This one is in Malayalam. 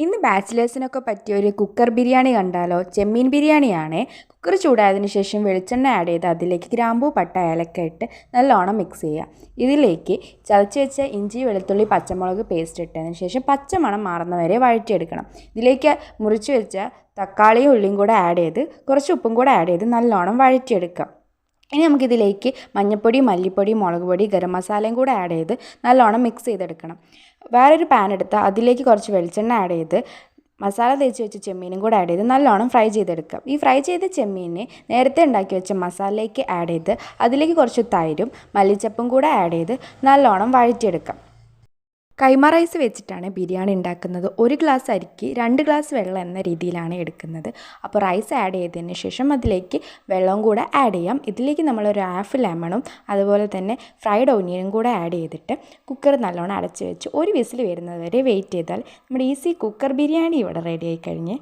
ഇന്ന് ബാച്ചിലേഴ്സിനൊക്കെ പറ്റിയ ഒരു കുക്കർ ബിരിയാണി കണ്ടാലോ? ചെമ്മീൻ ബിരിയാണിയാണേ. കുക്കർ ചൂടായതിന് ശേഷം വെളിച്ചെണ്ണ ആഡ് ചെയ്ത് അതിലേക്ക് ഗ്രാമ്പൂ, പട്ട, ഏലക്ക ഇട്ട് നല്ലോണം മിക്സ് ചെയ്യുക. ഇതിലേക്ക് ചതച്ച് വെച്ച ഇഞ്ചി, വെളുത്തുള്ളി, പച്ചമുളക് പേസ്റ്റ് ഇട്ടതിന് ശേഷം പച്ചമണം മാറുന്നവരെ വഴറ്റിയെടുക്കണം. ഇതിലേക്ക് മുറിച്ച് വെച്ച തക്കാളിയും ഉള്ളിയും കൂടെ ആഡ് ചെയ്ത് കുറച്ച് ഉപ്പും കൂടെ ആഡ് ചെയ്ത് നല്ലോണം വഴറ്റിയെടുക്കാം. ഇനി നമുക്കിതിലേക്ക് മഞ്ഞൾപ്പൊടി, മല്ലിപ്പൊടി, മുളക് പൊടി, ഗരം മസാലയും കൂടെ ആഡ് ചെയ്ത് നല്ലോണം മിക്സ് ചെയ്തെടുക്കണം. വേറൊരു പാൻ എടുത്ത് അതിലേക്ക് കുറച്ച് വെളിച്ചെണ്ണ ആഡ് ചെയ്ത് മസാല തേച്ച് വെച്ച് ചെമ്മീനും കൂടെ ആഡ് ചെയ്ത് നല്ലോണം ഫ്രൈ ചെയ്തെടുക്കാം. ഈ ഫ്രൈ ചെയ്ത ചെമ്മീനെ നേരത്തെ ഉണ്ടാക്കി വെച്ച മസാലയിലേക്ക് ആഡ് ചെയ്ത് അതിലേക്ക് കുറച്ച് തൈരും മല്ലിച്ചപ്പും കൂടെ ആഡ് ചെയ്ത് നല്ലോണം വഴറ്റിയെടുക്കാം. കൈമ റൈസ് വെച്ചിട്ടാണ് ബിരിയാണി ഉണ്ടാക്കുന്നത്. 1 ഗ്ലാസ് അരിക്ക് 2 ഗ്ലാസ് വെള്ളം എന്ന രീതിയിലാണ് എടുക്കുന്നത്. അപ്പോൾ റൈസ് ആഡ് ചെയ്തതിന് ശേഷം അതിലേക്ക് വെള്ളവും കൂടെ ആഡ് ചെയ്യാം. ഇതിലേക്ക് നമ്മളൊരു ഹാഫ് ലെമണും അതുപോലെ തന്നെ ഫ്രൈഡ് ഓനിയനും കൂടെ ആഡ് ചെയ്തിട്ട് കുക്കർ നല്ലോണം അടച്ച് വെച്ച് 1 വിസിൽ വരുന്നത് വരെ വെയിറ്റ് ചെയ്താൽ നമ്മുടെ ഈസി കുക്കർ ബിരിയാണി ഇവിടെ റെഡി ആയി കഴിഞ്ഞ്